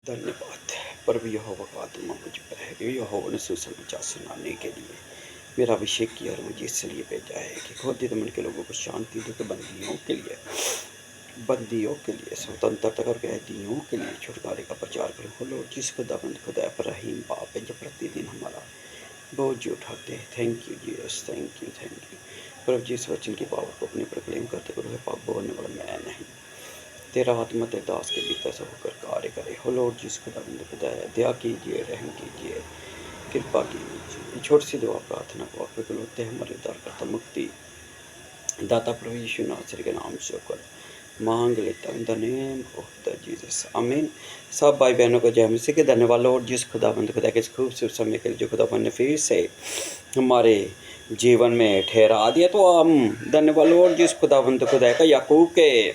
धन्यवाद प्रभु यहोवा का आत्मा मुझ पर है। यहोवा ने सुसमाचार सुनाने के लिए मेरा अभिषेक किया और मुझे इसलिए भेजा है कि क्रोधित मन के लोगों को शांति दो, के बंदियों के लिए स्वतंत्रता और कैदियों के लिए छुटकारे का प्रचार करो। हो लोग जिस खुदाबंद खुदा पर रहीम बाप है जो प्रतिदिन हमारा बोझ उठाते हैं। Thank you Jesus, thank you प्रभु जी। इस वचन की पावर को अपने पर क्लेम करते करो। पाप बोलने वाला मैं नहीं, तेरा आत्मा तेरे दास के भीतर से होकर कार्य करे। हो लॉर्ड जिस खुदाबंद खुदा है, दया कीजिए, रहम कीजिए, कृपा कीजिए। छोटी सी दुआ प्रार्थना को आप होते हैं हमारे उद्धारकर्ता मुक्ति दाता प्रभु यीशु नासरी के नाम से होकर मांग लेता हूं, in the name of the Jesus, आमीन। सब भाई बहनों को जय मसीह के। धन्यवाद लॉर्ड जिस खुदाबंद खुदा के इस खूबसूरत समय के लिए जो खुदाबंद ने फिर से हमारे जीवन में ठहरा दिया, तो हम धन्यवाद लॉर्ड जिस खुदाबंद खुदा का याकूब के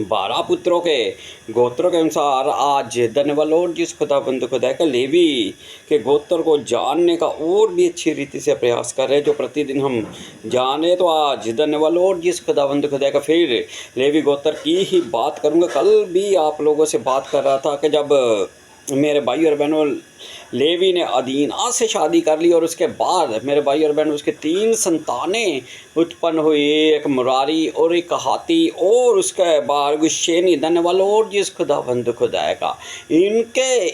12 पुत्रों के गोत्रों के अनुसार आज धन्यवाद लॉर्ड जिस खुदाबंद खुदा का लेवी के गोत्र को जानने का और भी अच्छी रीति से प्रयास कर रहे हैं, जो प्रतिदिन हम जाने। तो आज धन्यवाद लॉर्ड जिस खुदाबंद खुदा का फिर लेवी गोत्र की ही बात करूंगा। कल भी आप लोगों से बात कर रहा था कि जब मेरे भाई और बहनों लेवी ने अदीना से शादी कर ली और उसके बाद मेरे भाई और बहन उसके 3 संतानें उत्पन्न हुई, एक मुरारी और एक कहाती और उसके बाद गुशेनी। धन्यवाद लॉर्ड जिस खुदाबंद खुदा का इनके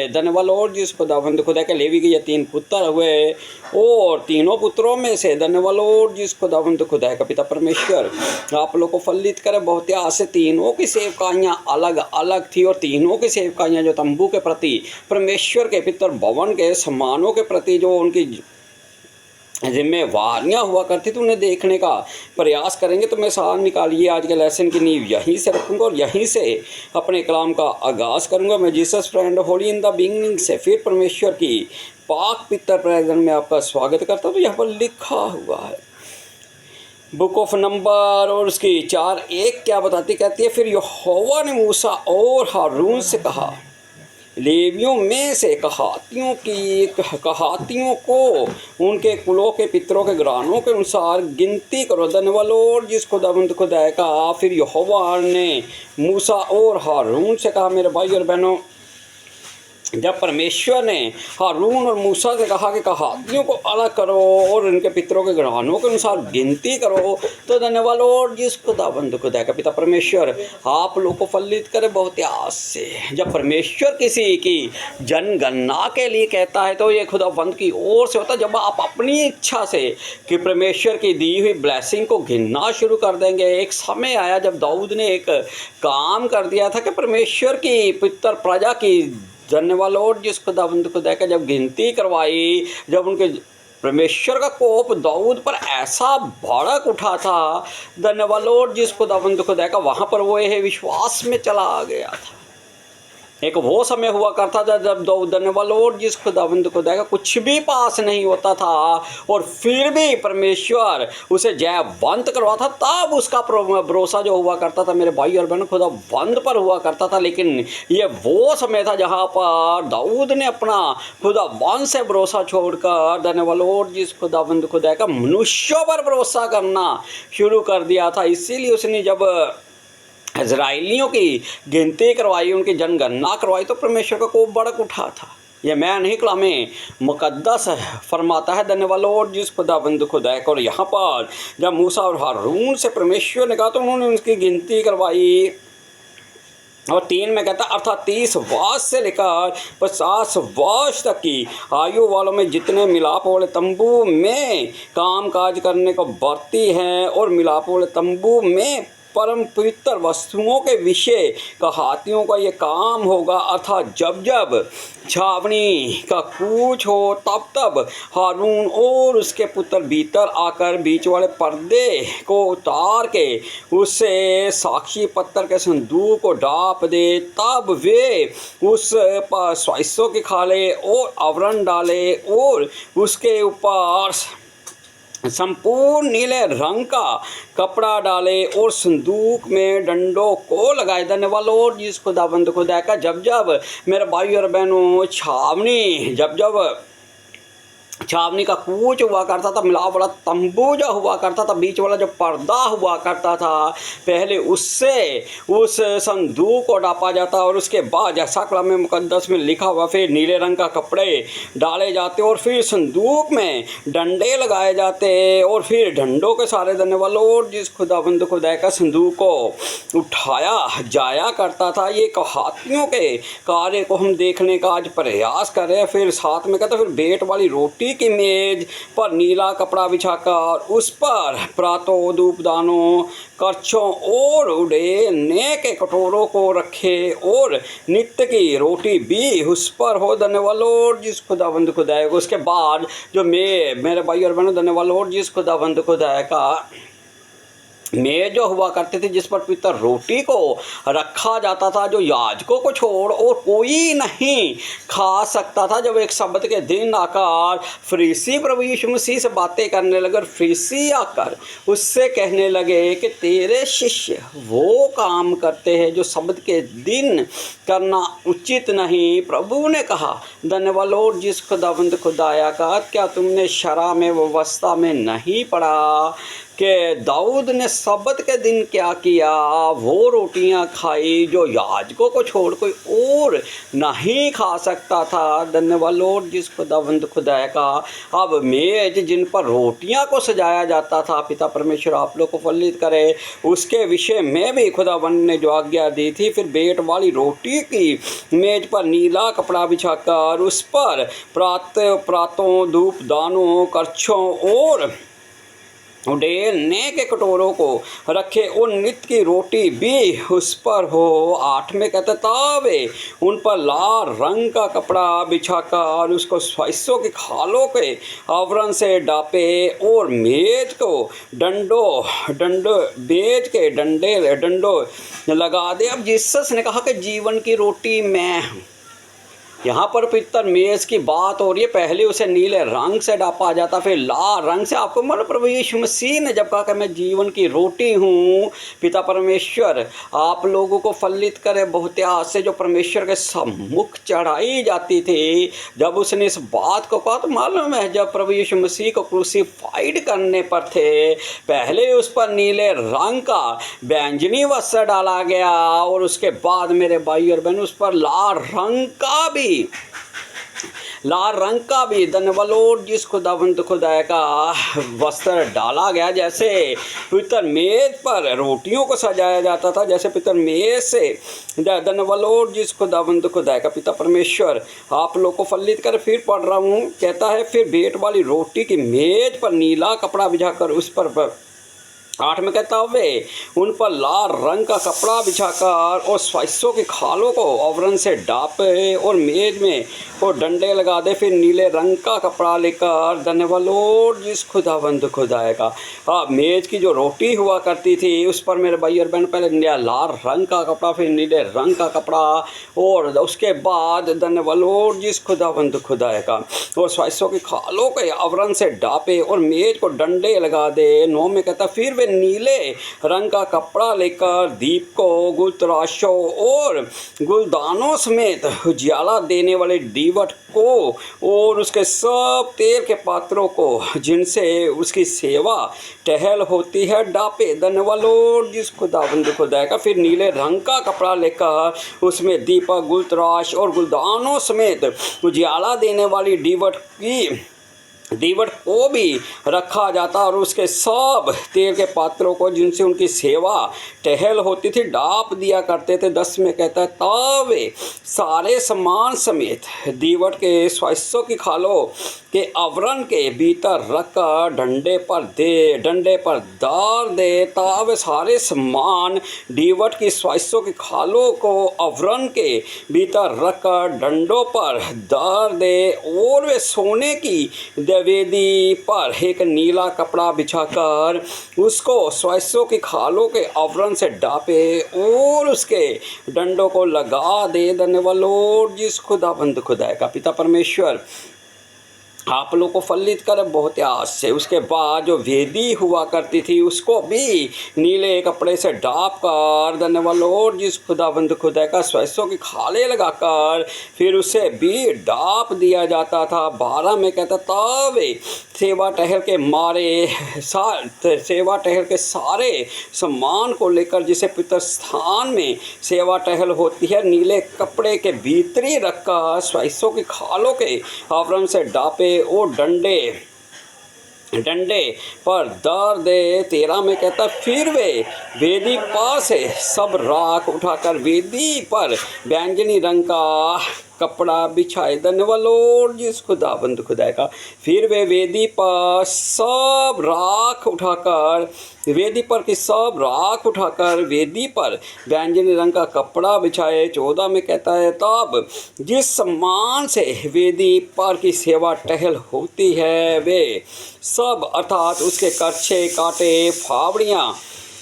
धन्यवाद लॉर्ड जिस खुदाबंद खुदा के लेवी के ये 3 पुत्र हुए, और तीनों पुत्रों में से धन्यवाद लॉर्ड जिस खुदाबंद खुदा का पिता परमेश्वर आप लोग को फलित करे। बहुत आसे तीनों की सेवकाइयाँ अलग अलग थी, और तीनों की सेवकाइयाँ जो तंबू के प्रति, परमेश्वर के पितर भवन के सम्मानों के प्रति जो उनकी जिम्मेवारियाँ हुआ करती थी, उन्हें देखने का प्रयास करेंगे। तो मैं सार निकालिए आज के लेसन की नींव यहीं से रखूँगा और यहीं से अपने कलाम का आगाज़ करूँगा। मैं Jesus friend Holi in the beginning से फिर परमेश्वर की पाक पितर प्रेजेंट में आपका स्वागत करता हूँ। तो यहाँ पर लिखा हुआ है बुक ऑफ नंबर और उसकी 4:1 क्या बताती, कहती है, फिर यहोवा ने मूसा और हारून से कहा, लेवियों में से कहातियों को उनके कुलों के पितरों के घरानों के अनुसार गिनती करो। धन्यवाद लॉर्ड जिस खुदाबंद खुदा का फिर यहोवा ने मूसा और हारून से कहा। मेरे भाई और बहनों, जब परमेश्वर ने हारून और मूसा से कहा कि कहातियों को अलग करो और उनके पितरों के घरानों के अनुसार गिनती करो, तो धन्यवाद लॉर्ड जिस खुदाबंद खुदा का पिता परमेश्वर आप लोग को फलित करे बहुत आस से। जब परमेश्वर किसी की जनगणना के लिए कहता है तो ये खुदाबंद की ओर से होता है। जब आप अपनी इच्छा से कि परमेश्वर की दी हुई ब्लेसिंग को गिनना शुरू कर देंगे। एक समय आया जब दाऊद ने एक काम कर दिया था कि परमेश्वर की पितर प्रजा की धन्यवाद लॉर्ड जिस खुदाबंद खुदा का जब गिनती करवाई, जब उनके परमेश्वर का कोप दाऊद पर ऐसा भड़क उठा था, धन्यवाद लॉर्ड जिस खुदाबंद खुदा का वहाँ पर वो यह विश्वास में चला गया था। एक वो समय हुआ करता था जब धन्यवाद लॉर्ड जिस खुदाबंद खुदा का कुछ भी पास नहीं होता था और फिर भी परमेश्वर उसे जयवंत करवाता, तब उसका भरोसा जो हुआ करता था मेरे भाई और बहन खुदाबंद पर हुआ करता था। लेकिन ये वो समय था जहाँ पर दाऊद ने अपना खुदाबंद से भरोसा छोड़कर धन्यवाद लॉर्ड जिस खुदाबंद खुदा का मनुष्यों पर भरोसा करना शुरू कर दिया था। इसीलिए उसने जब इज़राइलियों की गिनती करवाई, उनकी जनगणना करवाई, तो परमेश्वर का कोप भड़क उठा था। ये मैं नहीं, कलामे मुकद्दस फरमाता है धन्यवाद लॉर्ड जिस खुदाबंद खुदा का। और यहाँ पर जब मूसा और हारून से परमेश्वर ने कहा तो उन्होंने उनकी गिनती करवाई, और 3 में कहता अर्थात 30 वर्ष से लेकर 50 वर्ष तक की आयु वालों में जितने मिलाप वाले तंबू में काम काज करने को बरती हैं और मिलाप वाले तंबू में परम पवित्र वस्तुओं के विषय कहातियों का ये काम होगा। अर्थात जब जब छावनी का कूच हो तब तब हारून और उसके पुत्र भीतर आकर बीच वाले पर्दे को उतार के उससे साक्षी पत्थर के संदूक को ढाँप दे, तब वे उस पर स्वाइसों के खाले और आवरण डाले और उसके ऊपर संपूर्ण नीले रंग का कपड़ा डाले और संदूक में डंडों को लगाए। धन्यवाद लॉर्ड जिस खुदाबंद खुदा का। जब जब मेरे भाई और बहनों छावनी जब छावनी का कूच हुआ करता था, मिलाव वाला तंबू जो हुआ करता था, बीच वाला जो पर्दा हुआ करता था, पहले उससे उस संदूक को डापा जाता और उसके बाद जैसा कलाम में मुकद्दस में लिखा हुआ फिर नीले रंग का कपड़े डाले जाते और फिर संदूक में डंडे लगाए जाते और फिर डंडों के सारे देने वालों और जिस खुदाबंद खुदा का संदूक को उठाया जाया करता था। ये कहातियों के कार्य को हम देखने का आज प्रयास कर रहे हैं। फिर साथ में कहता फिर बेट वाली रोटी की मेज पर नीला कपड़ा बिछाकर उस पर प्रातों धूपदानों करछों और उड़ेने के कटोरों को रखे और नित्य की रोटी भी उस पर हो। धन्यवाद और जिस खुदाबंद खुदा को उसके बाद जो मेरे भाई और बहनों धन्यवाद और जिस खुदाबंद खुदा का मेज जो हुआ करते थे जिस पर पवित्र रोटी को रखा जाता था, जो याजकों को छोड़ और कोई नहीं खा सकता था। जब एक शब्द के दिन आकर फरीसी प्रभु यीशु मसीह से बातें करने लगे, फरीसी आकर उससे कहने लगे कि तेरे शिष्य वो काम करते हैं जो शब्द के दिन करना उचित नहीं। प्रभु ने कहा धन्यवाद और जिस खुदाबंद खुदाया का, क्या तुमने शरा में व्यवस्था में नहीं पढ़ा कि दाऊद ने सब्त के दिन क्या किया, वो रोटियां खाई जो याजकों को छोड़ कोई और नहीं खा सकता था। धन्यवाद लॉर्ड जिस खुदावंद खुदा का। अब मेज जिन पर रोटियां को सजाया जाता था, पिता परमेश्वर आप लोग को फलित करे, उसके विषय में भी खुदावंद ने जो आज्ञा दी थी। फिर बेट वाली रोटी की मेज पर नीला कपड़ा बिछाकर उस पर प्रातों धूप दानों करछों और उड़ेलने के कटोरों को रखे और नित्य की रोटी भी उस पर हो। 8 में कहता तावे उन पर लाल रंग का कपड़ा बिछाकर उसको सरसों की खालों के आवरण से डापे और मेज को डंडों लगा दे। अब जीसस ने कहा कि जीवन की रोटी मैं हूँ। यहाँ पर पितर मेज की बात हो रही है। पहले उसे नीले रंग से डापा जाता, फिर लाल रंग से। आपको मालूम प्रभु यीशु मसीह ने जब कहा कि मैं जीवन की रोटी हूँ, पिता परमेश्वर आप लोगों को फलित करे। बहुत्यास से जो परमेश्वर के सम्मुख चढ़ाई जाती थी, जब उसने इस बात को कहा तो मालूम है जब प्रभु यीशु मसीह को क्रूसीफाइड करने पर थे, पहले उस पर नीले रंग का बैंजनी वस्त्र डाला गया और उसके बाद मेरे भाई और बहन उस पर लाल रंग का भी धन्यवाद जिस खुदावंत खुदा का वस्त्र डाला गया। जैसे पितर मेज पर रोटियों को सजाया जाता था, जैसे पितर मेज से धन्यवाद जिस खुदावंत खुदा का पिता परमेश्वर आप लोग को फलित कर। फिर पढ़ रहा हूँ, कहता है फिर भेंट वाली रोटी की मेज पर नीला कपड़ा बिछाकर उस पर 8 में कहता हुए उन पर लाल रंग का कपड़ा बिछाकर और सरसों की खालों को आवरण से डापे और मेज में और डंडे लगा दे। फिर नीले रंग का कपड़ा लेकर धन्यवाद लॉर्ड जिस खुदावंद खुदा का। मेज की जो रोटी हुआ करती थी उस पर मेरे भाई और बहन पहले लाल रंग का कपड़ा, फिर नीले रंग का कपड़ा और उसके बाद धन्यवाद लॉर्ड जिस खुदावंद खुदा का और सरसों की खालों के आवरण से डापे और मेज को डंडे लगा दे। 9 में कहता फिर वे नीले रंग का कपड़ा लेकर दीप को गुलतराशों और गुलदानों समेत उजियाला देने वाले दीवट को और उसके सब तेल के पात्रों को जिनसे उसकी सेवा टहल होती है डापे। धन्यवाद लॉर्ड जिस खुदावंद खुदा का। फिर नीले रंग का कपड़ा लेकर उसमें दीपक गुलतराश और गुलदानों समेत उजियाला देने वाली दीवट को भी रखा जाता और उसके सब तेल के पात्रों को जिनसे उनकी सेवा टहल होती थी डाप दिया करते थे। 10 में कहता है तावे सारे सामान समेत दीवट के सरसों की खालों के आवरण के भीतर रखकर डंडे पर डाल दे। तावे सारे सामान दीवट की सरसों की खालों को आवरण के भीतर रखकर डंडों पर डाल दे और वे सोने की वेदी पर एक नीला कपड़ा बिछाकर उसको सरसों की खालों के आवरण से डापे और उसके डंडों को लगा दे। धन्यवाद लॉर्ड जिस खुदाबंद खुदा का। पिता परमेश्वर आप लोग को फलित करे बहुत आस से। उसके बाद जो वेदी हुआ करती थी उसको भी नीले कपड़े से ढाँप कर, धन्यवाद लॉर्ड जिस खुदाबंद खुदा का सरसों की खाले लगाकर फिर उसे भी ढाँप दिया जाता था। 12 में कहता तब सेवा टहल के सेवा टहल के सारे सम्मान को लेकर जिसे पितर स्थान में सेवा टहल होती है नीले कपड़े के भीतरी रखकर सरसों की खालों के आवरण से ढाँपे और डंडे पर दर दे। 13 में कहता फिर वे वेदी पर से सब राख उठाकर वेदी पर बैंगनी रंग का कपड़ा बिछाए। धन्यवाद लॉर्ड जिस खुदाबंद खुदा का। फिर वे वेदी पर सब राख उठाकर वेदी पर बैंगनी रंग का कपड़ा बिछाए। 14 में कहता है तब जिस सम्मान से वेदी पर की सेवा टहल होती है वे सब अर्थात उसके करछे कांटे फावड़ियाँ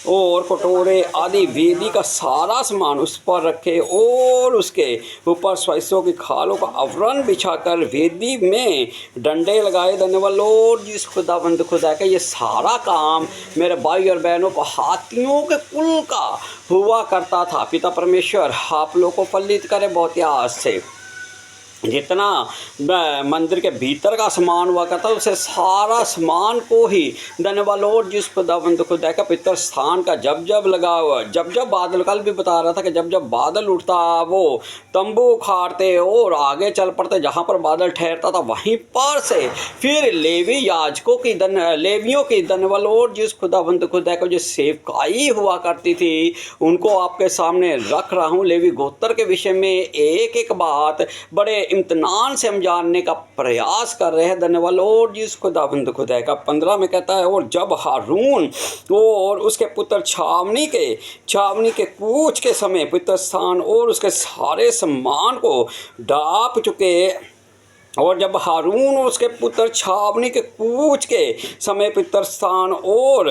और कटोरे आदि वेदी का सारा सामान उस पर रखे और उसके ऊपर सरसों की खालों का आवरण बिछाकर वेदी में डंडे लगाए। धन्यवाद लॉर्ड जिस खुदाबंद खुदा का। ये सारा काम मेरे भाई और बहनों को हाथियों के कुल का हुआ करता था। पिता परमेश्वर आप लोग को फलित करे बहुत आस से। जितना मंदिर के भीतर का सामान हुआ करता उसे सारा सामान को ही धन्यवाद लॉर्ड जिस खुदाबंद खुदा का पितर स्थान का जब लगा हुआ जब बादल, कल भी बता रहा था कि जब बादल उठता वो तंबू उखाड़ते और आगे चल पड़ते जहाँ पर बादल ठहरता था वहीं पर से फिर लेवियों की धन्यवाद लॉर्ड जिस खुदाबंद खुदा को जो सेवकाई हुआ करती थी उनको आपके सामने रख रहा हूँ। लेवी गोत्र के विषय में एक एक बात बड़े इम्तिनान से हम जानने का प्रयास कर रहे हैं। धन्यवाद लॉर्ड जिस खुदाबंद खुदा का। 15 में कहता है और जब हारून और उसके पुत्र छावनी के कूच के समय पितर स्थान और उसके सारे सम्मान को ढाँप चुके और जब हारून और उसके पुत्र छावनी के कूच के समय पितर स्थान और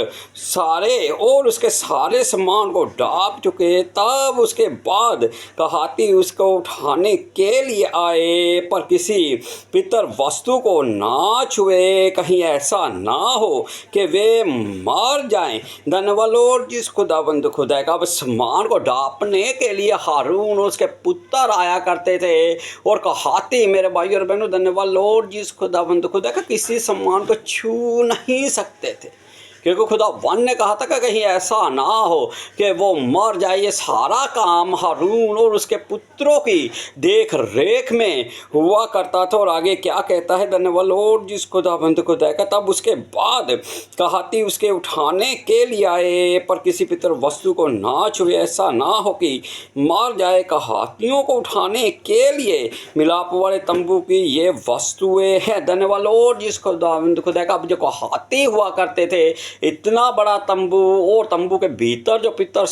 उसके सारे सामान को ढाँप चुके तब उसके बाद कहाती उसको उठाने के लिए आए पर किसी पितर वस्तु को ना छुए कहीं ऐसा ना हो कि वे मर जाएं। धन्यवाद लॉर्ड जिस खुदाबंद खुदा का। सामान को ढाँपने के लिए हारून और उसके पुत्र आया करते थे और कहाती मेरे भाई और बहनों धन्यवाद लॉर्ड जिस खुदाबंद खुदा का किसी सम्मान को छू नहीं सकते थे क्योंकि खुदा वन ने कहा था कि कहीं ऐसा ना हो कि वो मर जाए। ये सारा काम हारून और उसके पुत्रों की देख रेख में हुआ करता था। और आगे क्या कहता है धन्यवाद लॉर्ड जिस खुदाबंद खुदा का। तब उसके बाद कहाती उसके उठाने के लिए आए पर किसी पितर वस्तु को ना छुए ऐसा ना हो कि मर जाए। कहातियों को उठाने के लिए मिलाप वाले तंबू की ये वस्तुएं हैं। धन्यवाद लॉर्ड जिस खुदाबंद खुदा का। अब जो कहाती हुआ करते थे इतना बड़ा तंबू और तंबू के भीतर जो पितर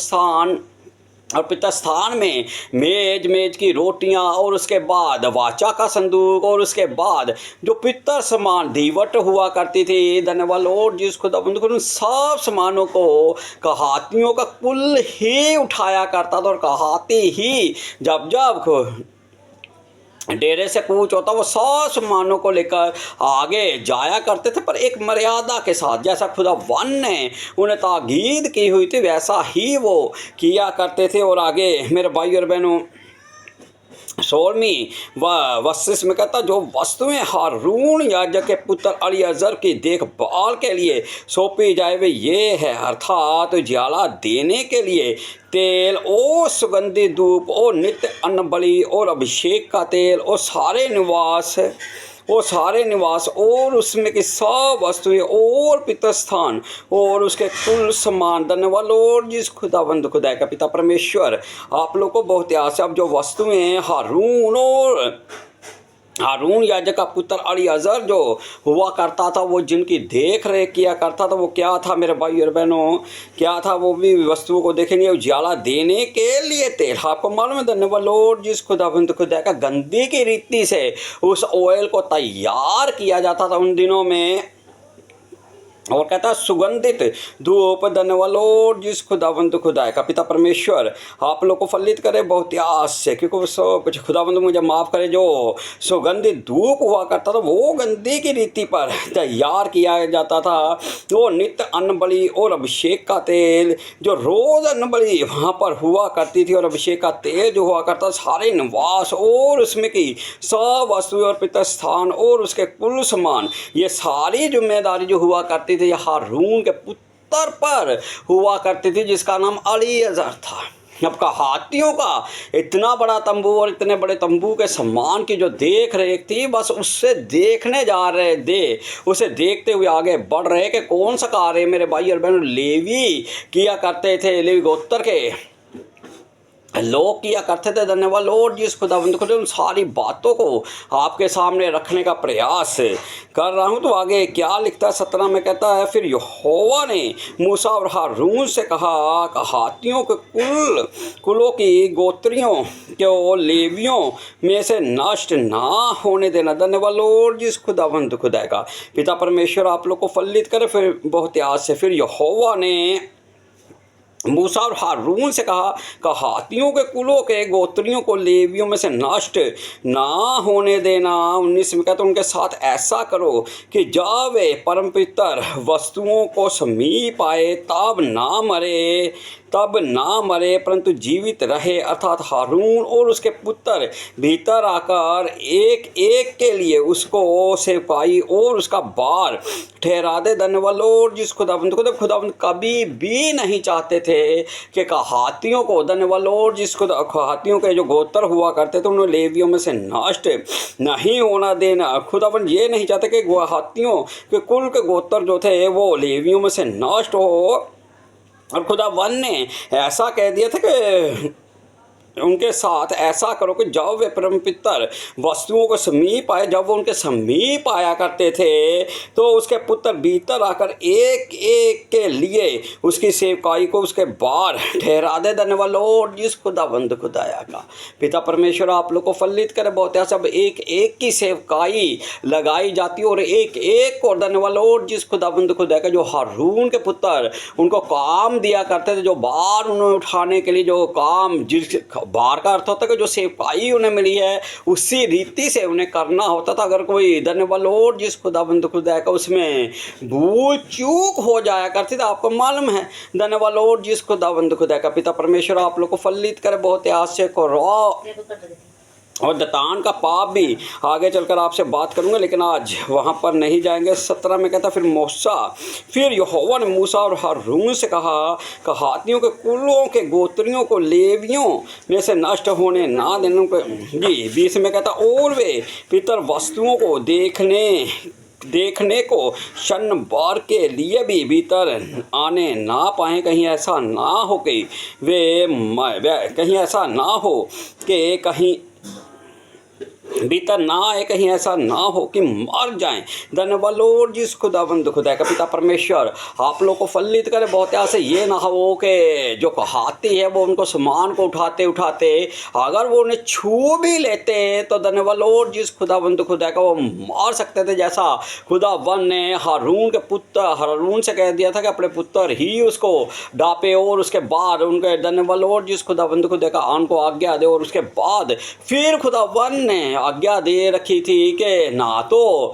स्थान में मेज की रोटियां और उसके बाद वाचा का संदूक और उसके बाद जो पितर सामान दीवट हुआ करती थी। धन्यवाद लॉर्ड जिस खुदाबंद खुदा। सब सामानों को कहातियों का कुल ही उठाया करता था और कहाती ही जब डेरे से कूच होता वो 100 सामानों को लेकर आगे जाया करते थे पर एक मर्यादा के साथ। जैसा खुदा वन ने उन्हें ताकीद की हुई थी वैसा ही वो किया करते थे। और आगे मेरे भाई और बहनों 16वीं वस्तिस में कहता जो वस्तुएं हारून याजक के पुत्र अलियाजर की देखभाल के लिए सौंपी जाए वे ये है अर्थात ज्वाला देने के लिए तेल और सुगंधित धूप और नित्य अन्न बलि और अभिषेक का तेल और सारे निवास और उसमें की सब वस्तुएं और पितर स्थान और उसके कुल समान। धन्यवाद लॉर्ड जिस खुदाबंद खुदा का। पिता परमेश्वर आप लोग को बहुत आस। अब जो वस्तुएं हारून याजक का पुत्र अलियाजर जो हुआ करता था वो जिनकी देख रेख किया करता था वो क्या था मेरे भाई और बहनों क्या था वो भी वस्तुओं को देखेंगे। उजाला देने के लिए तेल आपको मालूम है। धन्यवाद लॉर्ड जिस खुदाबंद खुदा का। गंदी की रीति से उस ऑयल को तैयार किया जाता था उन दिनों में और कहता है सुगंधित धूप धन्यवाद जिस खुदावंद खुदा का पिता परमेश्वर आप लोग को फलित करे बहुत आस से, क्योंकि वो सब कुछ खुदावंद मुझे माफ़ करे। जो सुगंधित धूप हुआ करता था वो गंदे की रीति पर तैयार किया जाता था, वो नित्य अन्न बलि और अभिषेक का तेल जो रोज़ अन्न बलि वहाँ पर हुआ करती थी, और अभिषेक का तेल जो हुआ करता सारे निवास और उसमें की सब वस्तुएं और पिता स्थान और उसके कुल समान, ये सारी जिम्मेदारी जो हुआ करती थी हारून के पुत्र पर हुआ करती थी, जिसका नाम अलीएजर था। अब कहातियों का इतना बड़ा तंबू और इतने बड़े तंबू के सम्मान की जो देख रेख थी, बस उससे देखने जा रहे थे, उसे देखते हुए आगे बढ़ रहे कि कौन सा कार्य मेरे भाई और बहन लेवी किया करते थे, लेवी गोत्र के लोग किया करते थे। धन्यवाद लॉर्ड जिस खुदावंद खुदा उन सारी बातों को आपके सामने रखने का प्रयास कर रहा हूँ। तो आगे क्या लिखता है 17 में कहता है, फिर यहोवा ने मूसा और हारून से कहा, कहातियों के कुलों की गोत्रियों के लेवियों में से नष्ट ना होने देना। धन्यवाद लॉर्ड जिस खुदावंद खुदा का पिता परमेश्वर आप लोग को फलित करे। फिर बहुत याद से फिर यहोवा ने मूसा और हारून से कहा, कहातियों के कुलों के गोत्रियों को लेवियों में से नष्ट ना होने देना। 19 में कहते उनके साथ ऐसा करो कि जब वे परमपितर वस्तुओं को समीप आए तब ना मरे परंतु जीवित रहे, अर्थात हारून और उसके पुत्र भीतर आकर एक एक के लिए उसको सेवकाई और उसका बार ठहरा दे। धन्यवाद लॉर्ड जिस खुदावंद कभी भी नहीं चाहते थे कि कहातियों को, धन्यवाद लॉर्ड जिस कहातियों के जो गोत्र हुआ करते थे उन्हें लेवियों में से नष्ट नहीं होना देना। खुदावंद ये नहीं चाहते कि कहातियों के कुल के गोत्र जो थे वो लेवियों में से नष्ट हो, और खुदावन ने ऐसा कह दिया था कि उनके साथ ऐसा करो कि जब वे परमपितर वस्तुओं को समीप आए, जब वो उनके समीप आया करते थे तो उसके पुत्र भीतर आकर एक एक के लिए उसकी सेवकाई को उसके बार ठहरा दे। धन्यवाद लॉर्ड जिस खुदावंद खुदाया का पिता परमेश्वर आप लोग को फलित करे। बहुत सब एक एक की सेवकाई लगाई जाती और एक एक को, धन्यवाद लॉर्ड जिस खुदावंद खुदा का जो हारून के पुत्र उनको काम दिया करते थे, जो बार उन्हें उठाने के लिए जो काम, जिस बार का अर्थ होता है कि जो सेवकाई उन्हें मिली है उसी रीति से उन्हें करना होता था। अगर कोई धन्यवाद लॉर्ड जिस खुदाबंद खुदा का उसमें भूल चूक हो जाया करती थी, आपको मालूम है। धन्यवाद लॉर्ड जिस खुदाबंद खुदा का पिता परमेश्वर आप लोग को फलित करे। बहुत आश्चर्य को और दतान का पाप भी आगे चलकर आपसे बात करूंगा, लेकिन आज वहां पर नहीं जाएंगे। 17 में कहता फिर यहोवा ने मूसा और हारून से कहा, कहातियों के कुलों के गोत्रियों को लेवियों में से नष्ट होने ना देने को। जी 20 में कहता और वे पितर वस्तुओं को देखने को क्षण बार के लिए भी भीतर आने ना पाए, कहीं ऐसा ना हो कि कहीं भीतर ना आए, कहीं ऐसा ना हो कि मर जाएं। धन्यवाद लॉर्ड जिस खुदाबंद खुदा का पिता परमेश्वर आप लोग को फलित करे। बहुत ऐसे ये ना हो कि जो कहाती है वो उनको सामान को उठाते अगर वो उन्हें छू भी लेते तो धन्यवाद लॉर्ड जिस खुदाबंद खुदा का वो मार सकते थे, जैसा खुदावन ने हारून से कह दिया था कि अपने पुत्र ही उसको डापे और उसके बाद उनके धन्यवाद लॉर्ड जिस खुदाबंद खुदा का आन को आज्ञा दे। और उसके बाद फिर खुदावन ने आज्ञा दे रखी थी कि ना तो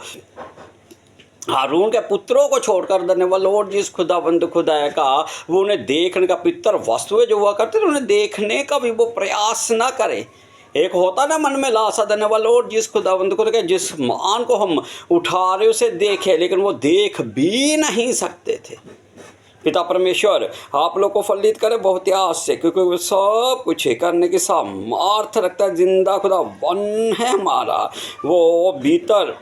हारून के पुत्रों को छोड़कर धन्यवाद लॉर्ड जिस खुदाबंद खुदा का वो उन्हें देखने का, पितर वस्तुएं जो हुआ करते थे उन्हें देखने का भी वो प्रयास ना करे। एक होता ना मन में लासा, धन्यवाद लॉर्ड जिस खुदाबंद खुदा के जिस मान को हम उठा रहे उसे देखे, लेकिन वो देख भी नहीं सकते थे। पिता परमेश्वर आप लोग को फलित करे बहुत आस से, क्योंकि वो सब कुछ करने की सामर्थ रखता है। जिंदा खुदा वन है हमारा, वो भीतर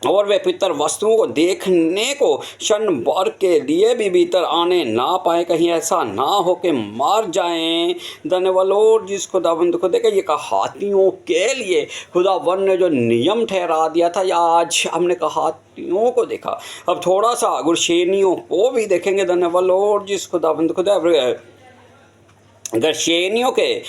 और वे पितर वस्तुओं को देखने को क्षण भर के लिए भी भीतर आने ना पाए, कहीं ऐसा ना हो कि मर जाएं। धन्यवाद लॉर्ड जिस खुदाबंद खुदा के ये कहातियों के लिए खुदावन ने जो नियम ठहरा दिया था, या आज हमने कहातियों को देखा, अब थोड़ा सा गुरशेनियों को भी देखेंगे। धन्यवाद लॉर्ड जिस खुदाबंद खुदा गर्शेनियों के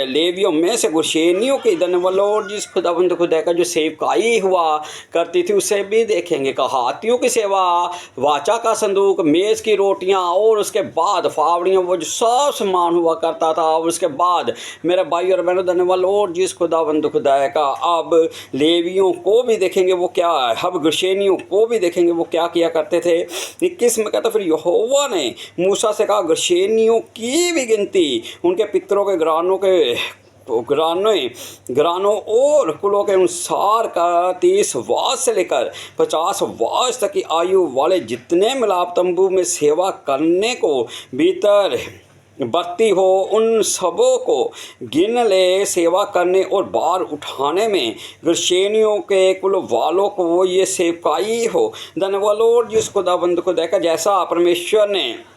लेवियों में से गुरशेनियों की धनवलोर जिस खुदाबंद खुदा का जो सेवकाई हुआ करती थी उसे भी देखेंगे। कहातियों की सेवा, वाचा का संदूक, मेज़ की रोटियां और उसके बाद फावड़ियाँ, वो जो सब सामान हुआ करता था। और उसके बाद मेरे भाई और बहनों धनवलोर जिस खुदाबंद खुदा का अब लेवियों को भी देखेंगे वो क्या, अब गुरशेनियों को भी देखेंगे वो क्या किया करते थे। 21 में कहता फिर यहोवा ने मूसा से कहा गुरशेनियों की भी गिनती उनके पितरों के घरानों और कुलों के अनुसार का 30 वर्ष से लेकर 50 वर्ष तक की आयु वाले जितने मिलाप तंबू में सेवा करने को भीतर बरती हो उन सबों को गिन ले। सेवा करने और बार उठाने में गुरशेनियों के कुल वालों को ये सेवकाई हो। धनवलोर जिस खुदाबंद को देखा जैसा परमेश्वर ने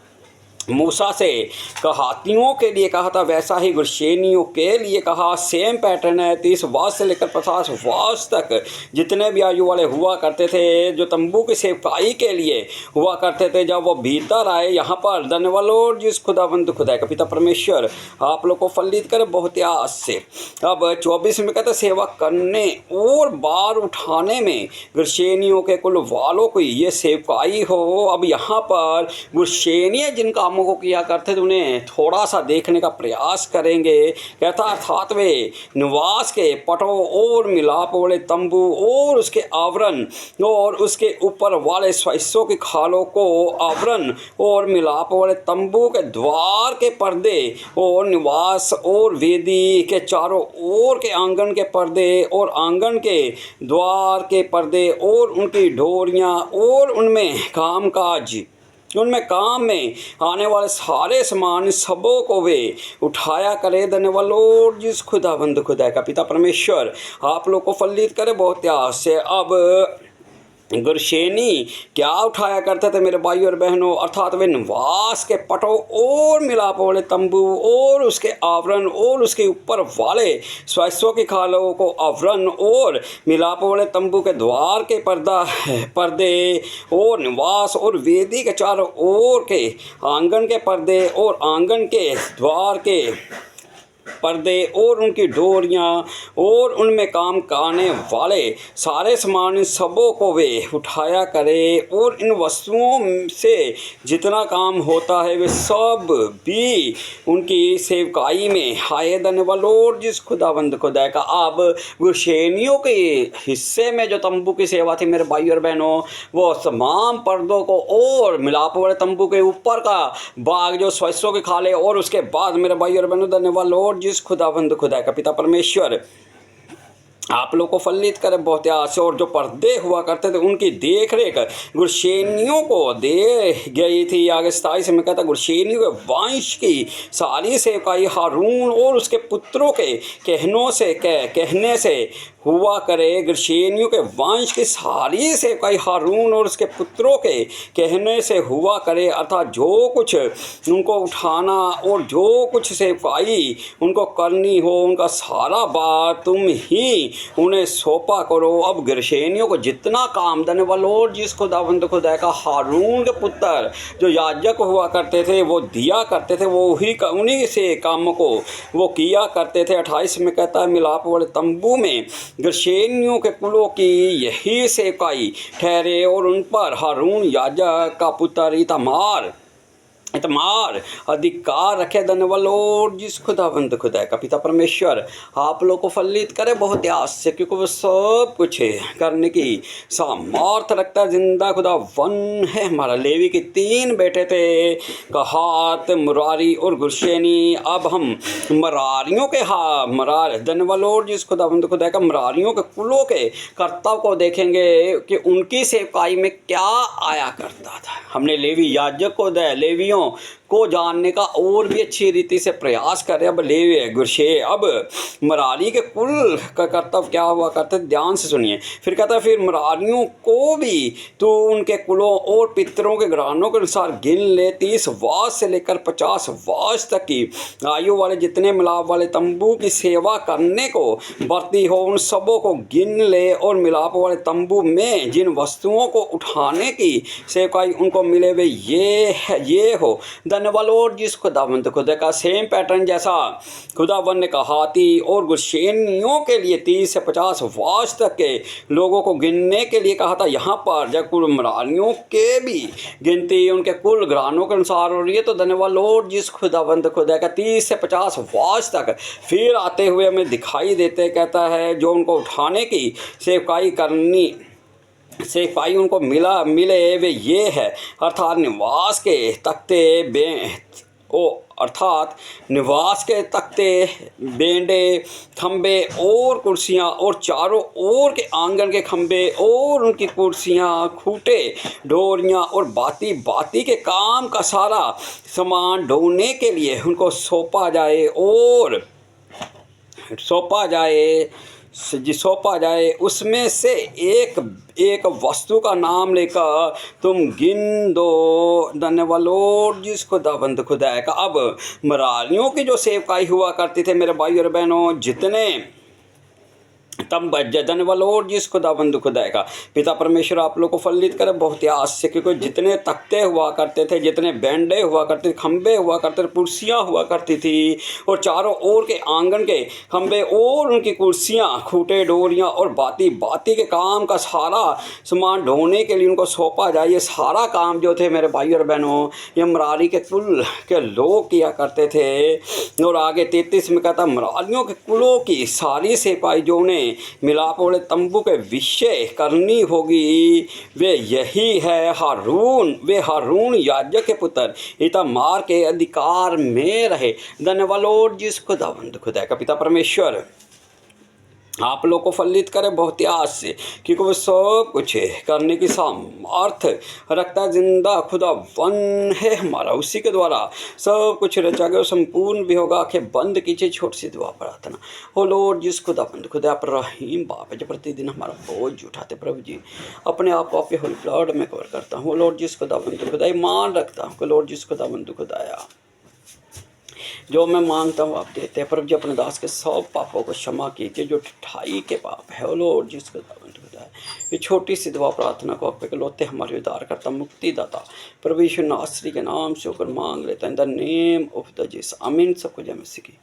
मूसा से कहातियों के लिए कहा था वैसा ही गुरशेनियों के लिए कहा। सेम पैटर्न है। 30 वर्ष से लेकर 50 वर्ष तक जितने भी आयु वाले हुआ करते थे जो तंबू की सेवकाई के लिए हुआ करते थे, जब वो भीतर आए यहाँ पर धनवलोर जिस खुदाबंद खुदा का पिता परमेश्वर आप लोग को फलित करे बहुत आस से। अब 24 में कहते सेवा करने और बार उठाने में गुरशेनियों के कुल वालों को ये सेवकाई हो। अब यहाँ पर गुरशेनियाँ जिन कामों को किया करते थे उन्हें थोड़ा सा देखने का प्रयास करेंगे। कहता अर्थात वे निवास के पटों और मिलाप वाले तंबू और उसके आवरण और उसके ऊपर वाले स्वैसों की खालों को आवरण और मिलाप वाले तंबू के द्वार के पर्दे और निवास और वेदी के चारों ओर के आंगन के पर्दे और आंगन के द्वार के पर्दे और उनकी डोरियां और उनमें काम में आने वाले सारे सामान सबों को वे उठाया करे। धन्यवाद जिस खुदाबंद खुदा का पिता परमेश्वर आप लोग को फलित करे बहुत आस से। अब गुरशेनी क्या उठाया करते थे मेरे भाई और बहनों, अर्थात वे निवास के पटों और मिलाप वाले तंबू और उसके आवरण और उसके ऊपर वाले स्वैसों की खालों को आवरण और मिलाप वाले तंबू के द्वार के पर्दे और निवास और वेदी के चारों ओर के आंगन के पर्दे और आंगन के द्वार के पर्दे और उनकी डोरियां और उनमें काम करने वाले सारे सामान इन सबों को वे उठाया करे। और इन वस्तुओं से जितना काम होता है वे सब भी उनकी सेवकाई में आए। धन्यवाद जिस खुदाबंद खुदा का। अब गुरशेनियों के हिस्से में जो तंबू की सेवा थी मेरे भाई और बहनों, वो तमाम पर्दों को और मिलाप वाले तंबू के ऊपर का बाग जो स्वैसों के खाले और उसके बाद मेरे भाई और बहनों धन्यवाद जिस खुदाबंद खुदा का पिता परमेश्वर आप लोग को फलित करे बहुत आस। और जो पर्दे हुआ करते थे उनकी देख रेख गुरशेनियों को दे गई थी। आगे 27 में कहता गुरशेनियों के वंश की सारी सेवकाई हारून और उसके पुत्रों के कहने से हुआ करे। गुरशेनियों के वंश की सारी सेवकाई हारून और उसके पुत्रों के कहने से हुआ करे, अर्थात जो कुछ उनको उठाना और जो कुछ सेवकाई उनको करनी हो उनका सारा बात तुम ही उन्हें सौंपा करो। अब गुरशेनियों को जितना काम धन्यवाद जिस खुदाबंद खुदा का हारून के पुत्र जो याजक हुआ करते थे वो दिया करते थे, वो ही उन्हीं से काम को वो किया करते थे। 28 में कहता है मिलाप वाले तंबू में गुरशेनियों के कुलों की यही सेवकाई ठहरे और उन पर हारून याजक का पुत्र इतमार अधिकार रखे। धन्यवाद जिस खुदाबंद खुदा का पिता परमेश्वर आप लोग को फलित करे बहुत आस से, क्योंकि वो सब कुछ करने की सामर्थ्य रखता है। जिंदा खुदा वन है हमारा। लेवी के 3 बेटे थे, कहात, मुरारी और गुरशेनी। अब हम मरारियों के धन्यवाद जिस खुदाबंद खुदा का मरारियों के कुलों के कर्तव्य को देखेंगे कि उनकी सेवकाई में क्या आया करता था। हमने लेवी याजक को लेवियों को जानने का और भी अच्छी रीति से प्रयास करें। अब मरारी के कुल का कर्तव्य क्या हुआ करते, ध्यान से सुनिए। फिर कहता है फिर मरारियों को भी तो उनके कुलों और पितरों के घरानों के अनुसार गिन ले। 30 वर्ष से लेकर 50 वर्ष तक की आयु वाले जितने मिलाप वाले तंबू की सेवा करने को बरती हो उन सबों को गिन ले। और मिलाप वाले तंबू में जिन वस्तुओं को उठाने की सेवकाई उनको मिले वे ये हो। धन्यवाद लॉर्ड जिस खुदावंद खुदा का सेम पैटर्न जैसा खुदावंद ने कहा हाथी और गुशेनियों के लिए 30 से 50 वर्ष तक के लोगों को गिनने के लिए कहा था। यहाँ पर जब कुल इमरानियों के भी गिनती उनके कुल घरानों के अनुसार हो रही है, तो धन्यवाद लॉर्ड जिस खुदावंद खुदा का 30 से 50 वर्ष तक फिर आते हुए हमें दिखाई देते, कहता है जो उनको उठाने की सेवकाई करनी सेवकाई उनको मिले वे ये है, अर्थात निवास के तख्ते बेंडे खम्बे और कुर्सियाँ और चारों ओर के आंगन के खम्बे और उनकी कुर्सियाँ खूटे डोरियाँ और बाती के काम का सारा सामान ढोने के लिए उनको सौंपा जाए। उसमें से एक वस्तु का नाम लेकर तुम गिन दो। धन्यवाद लॉर्ड जिस खुदाबंद खुदा का। अब मरारियों की जो सेवकाई हुआ करती थे मेरे भाई और बहनों, जितने तब धन्यवाद लॉर्ड जिस खुदाबंद खुदा का। पिता परमेश्वर आप लोग को फलित करे बहुत ही आस से, क्योंकि जितने तख्ते हुआ करते थे, जितने बैंडे हुआ करते थे, खम्बे हुआ करते थे, कुर्सियाँ हुआ करती थी और चारों ओर के आंगन के खम्बे और उनकी कुर्सियाँ खूटे डोरियाँ और बाती के काम का सारा सामान ढोने के लिए उनको सौंपा जाए। ये सारा काम जो थे मेरे भाई और बहनों, ये मरारी के कुल के लोग किया करते थे। और आगे 33 में कहता मरारियों के कुलों की सारी सेवकाई जो उन्हें मिलाप वाले तंबू के विषय करनी होगी, वे यही है हारून याजक के पुत्र इतामार के अधिकार में रहे। धन्यवाद लॉर्ड जिस खुदावंद खुदा का। पिता परमेश्वर आप लोग को फलित करे बहुत ही आस से, क्योंकि वो सब कुछ करने की सामर्थ रखता जिंदा खुदा वन है हमारा, उसी के द्वारा सब कुछ रचा गया संपूर्ण भी होगा। आंखें बंद कीजिए, छोटी सी दुआ प्रार्थना। हो लॉर्ड जिस खुदाबंद खुदा पर रहीम बाप है जो प्रतिदिन हमारा बोझ उठाते, प्रभु जी अपने आप को आपके होली ब्लड में कवर करता हूँ। लॉर्ड जिस खुदाबंद खुदा मान रखता हूँ। लॉर्ड जिस खुदाबंद खुदाया जो मैं मांगता हूँ आप देते हैं। प्रभु जी अपने दास के सब पापों को क्षमा कीजिए जो ढाई के पाप है। ओ लॉर्ड जिसको खुदा है, ये छोटी सी दुआ प्रार्थना को आप लोते हमारे उद्धार करता मुक्तिदाता प्रभु यीशु नासरी के नाम से होकर मांग लेता है, in the name of the Jesus, आमीन। सबको जय मसीह की।